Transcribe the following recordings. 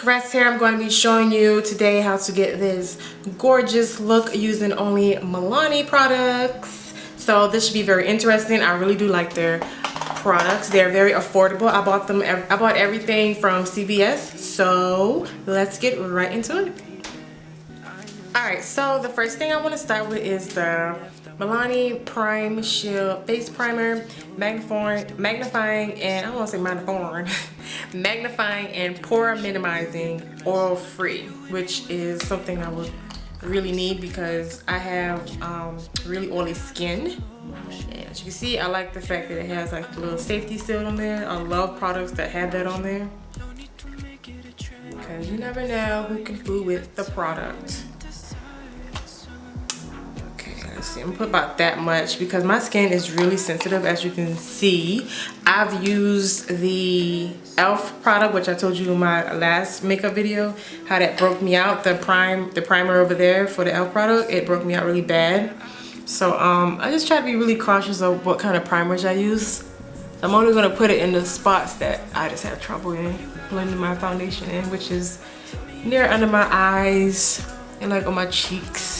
Caress here. I'm going to be showing you today how to get this gorgeous look using only Milani products. So this should be very interesting. I really do like their products. They're very affordable. I bought everything from CVS. So let's get right into it. Alright, so the first thing I want to start with is the Milani Prime Shield Face Primer, magnifying and I don't want to say magnifying, magnifying and pore minimizing, oil free, which is something I would really need because I have really oily skin. And as you can see, I like the fact that it has like a little safety seal on there. I love products that have that on there because you never know who can fool with the product. I'm gonna put about that much because my skin is really sensitive, as you can see. I've used the e.l.f. product, which I told you in my last makeup video, how that broke me out. The primer over there for the e.l.f. product, it broke me out really bad. So I just try to be really cautious of what kind of primers I use. I'm only gonna put it in the spots that I just have trouble in blending my foundation in, which is near under my eyes and like on my cheeks.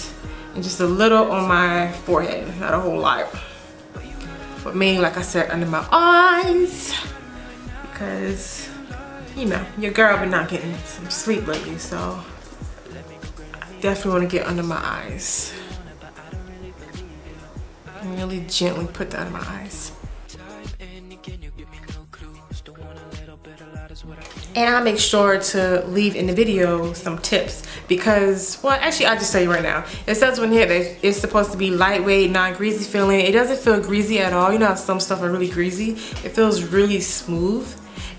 And just a little on my forehead, not a whole lot. But mainly, like I said, under my eyes. Because, you know, your girl been not getting some sleep lately, so I definitely want to get under my eyes. And really gently put that in my eyes. And I'll make sure to leave in the video some tips because, well, actually I'll just tell you right now. It says on here that it's supposed to be lightweight, non-greasy feeling. It doesn't feel greasy at all. You know how some stuff are really greasy? It feels really smooth.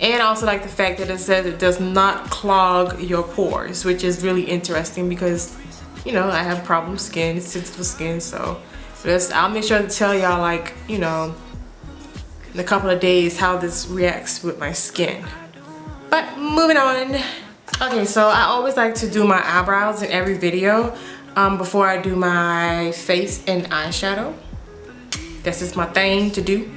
And I also like the fact that it says it does not clog your pores, which is really interesting because, you know, I have problem skin, sensitive skin, so I'll make sure to tell y'all, like, you know, in a couple of days how this reacts with my skin. But moving on. Okay, so I always like to do my eyebrows in every video before I do my face and eyeshadow. That's just my thing to do.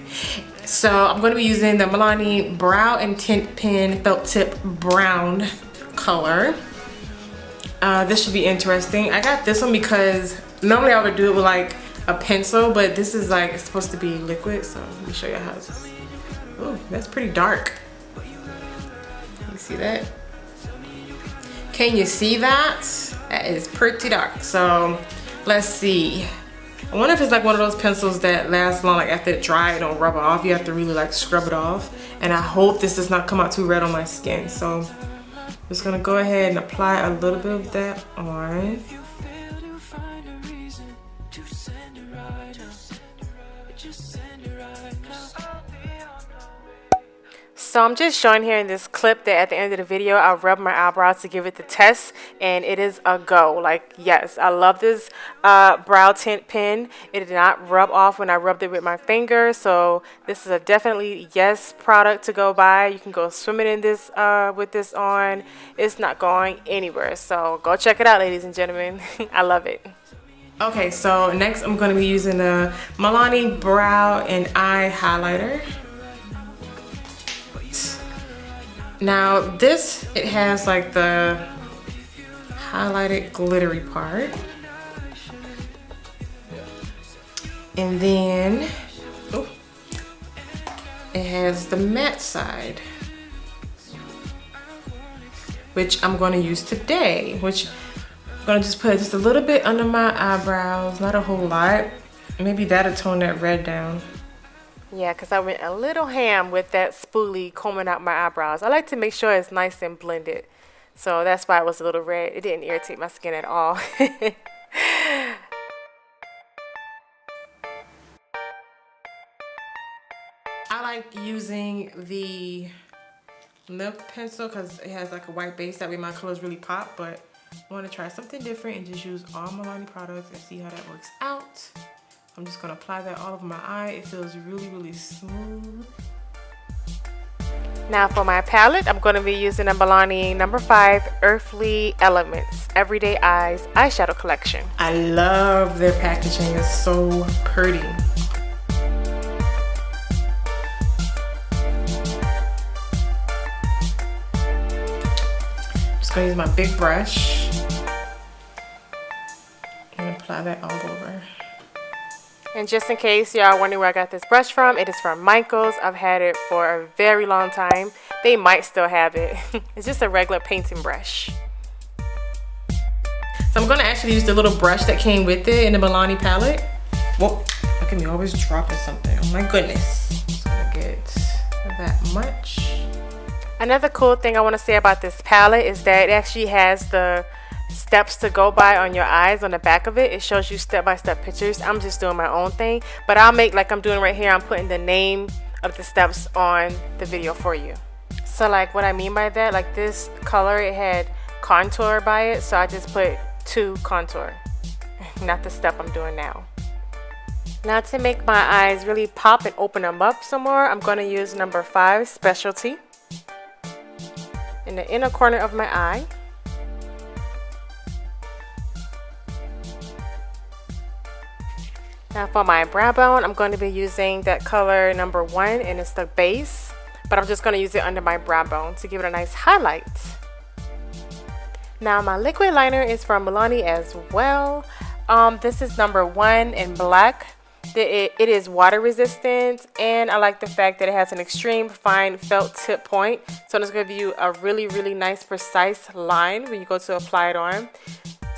So I'm going to be using the Milani Brow and Tint Pen Felt Tip Brown color. This should be interesting. I got this one because normally I would do it with like a pencil, but this is like, it's supposed to be liquid. So let me show you how this. Oh, that's pretty dark. See that? Can you see that? That is pretty dark. So let's see. I wonder if it's like one of those pencils that lasts long, like after it dry it don't rub off. You have to really like scrub it off. And I hope this does not come out too red on my skin. So I'm just gonna go ahead and apply a little bit of that on. So I'm just showing here in this clip that at the end of the video, I'll rub my eyebrows to give it the test, and it is a go. Like, yes, I love this brow tint pen. It did not rub off when I rubbed it with my finger, so this is a definitely yes product to go buy. You can go swimming in this with this on. It's not going anywhere, so go check it out, ladies and gentlemen. I love it. Okay, so next I'm going to be using the Milani Brow and Eye Highlighter. Now this, it has like the highlighted glittery part. And then, oh, it has the matte side, which I'm going to use today, which I'm going to just put just a little bit under my eyebrows, not a whole lot. Maybe that'll tone that red down. Yeah, because I went a little ham with that spoolie combing out my eyebrows. I like to make sure it's nice and blended. So that's why it was a little red. It didn't irritate my skin at all. I like using the lip pencil because it has like a white base. That way my colors really pop. But I want to try something different and just use all Milani products and see how that works out. I'm just gonna apply that all over my eye. It feels really, really smooth. Now for my palette, I'm gonna be using a Milani No. 5 Earthly Elements Everyday Eyes Eyeshadow Collection. I love their packaging, it's so pretty. gonna use my big brush and apply that all over. And just in case y'all wondering where I got this brush from, it is from Michaels. I've had it for a very long time. They might still have it. It's just a regular painting brush. So I'm gonna actually use the little brush that came with it in the Milani palette. Whoa, look at me always dropping something. Oh my goodness. So I get that much. Another cool thing I want to say about this palette is that it actually has the steps to go by on your eyes on the back of it. It shows you step-by-step pictures. I'm just doing my own thing, but I'll make like I'm doing right here. I'm putting the name of the steps on the video for you. So like what I mean by that, like this color, it had contour by it, so I just put 2 contour, not the step I'm doing now. Now to make my eyes really pop and open them up some more, I'm going to use number 5 Specialty in the inner corner of my eye. Now for my brow bone, I'm going to be using that color number 1, and it's the base, but I'm just going to use it under my brow bone to give it a nice highlight. Now my liquid liner is from Milani as well. This is number 1 in black. It is water resistant, and I like the fact that it has an extreme fine felt tip point, so it's going to give you a really nice precise line when you go to apply it on.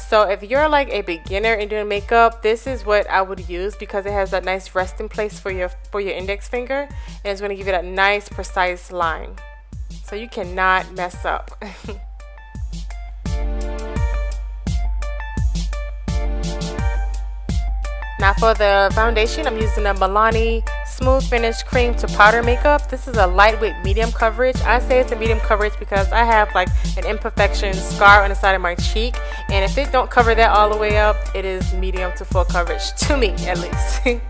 So if you're like a beginner in doing makeup, this is what I would use because it has that nice resting place for your index finger, and it's going to give you that nice precise line, so you cannot mess up. Now for the foundation, I'm using a Milani Smooth Finish Cream to Powder Makeup. This is a lightweight medium coverage. I say it's a medium coverage because I have like an imperfection scar on the side of my cheek, and if it don't cover that all the way up, it is medium to full coverage, to me at least.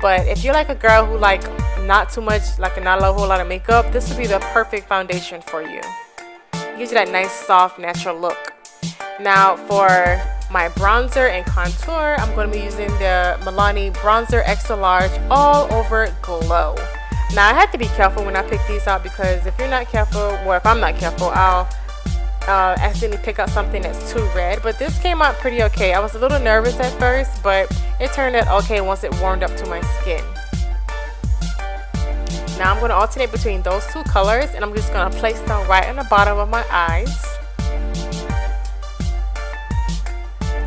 But if you're like a girl who like not too much, like not a whole lot of makeup, this would be the perfect foundation for you. It gives you that nice soft natural look. Now for my bronzer and contour, I'm going to be using the Milani Bronzer Extra Large All Over Glow. Now I had to be careful when I pick these out because if you're not careful, or if I'm not careful, I'll accidentally pick out something that's too red. But this came out pretty okay. I was a little nervous at first, but it turned out okay once it warmed up to my skin. Now I'm going to alternate between those 2 colors, and I'm just going to place them right on the bottom of my eyes.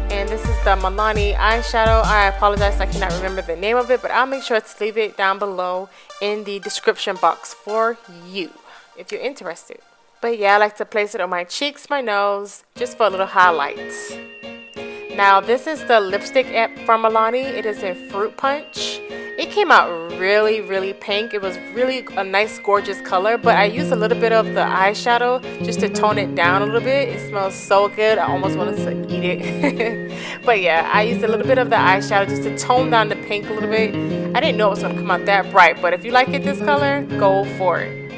And this is the Milani eyeshadow. I apologize, I cannot remember the name of it, but I'll make sure to leave it down below in the description box for you if you're interested. But yeah, I like to place it on my cheeks, my nose, just for a little highlight. Now this is the lipstick from Milani. It is in Fruit Punch. It came out really pink. It was really a nice gorgeous color, but I used a little bit of the eyeshadow just to tone it down a little bit. It smells so good, I almost wanted to eat it. But yeah, I used a little bit of the eyeshadow just to tone down the pink a little bit. I didn't know it was going to come out that bright, but if you like it this color, go for it.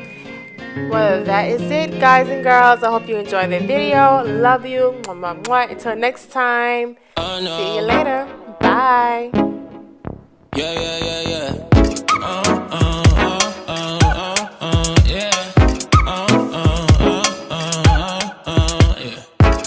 Well, that is it, guys and girls. I hope you enjoyed the video. Love you. Mwah, mwah. Until next time, see you later. Bye. Yeah.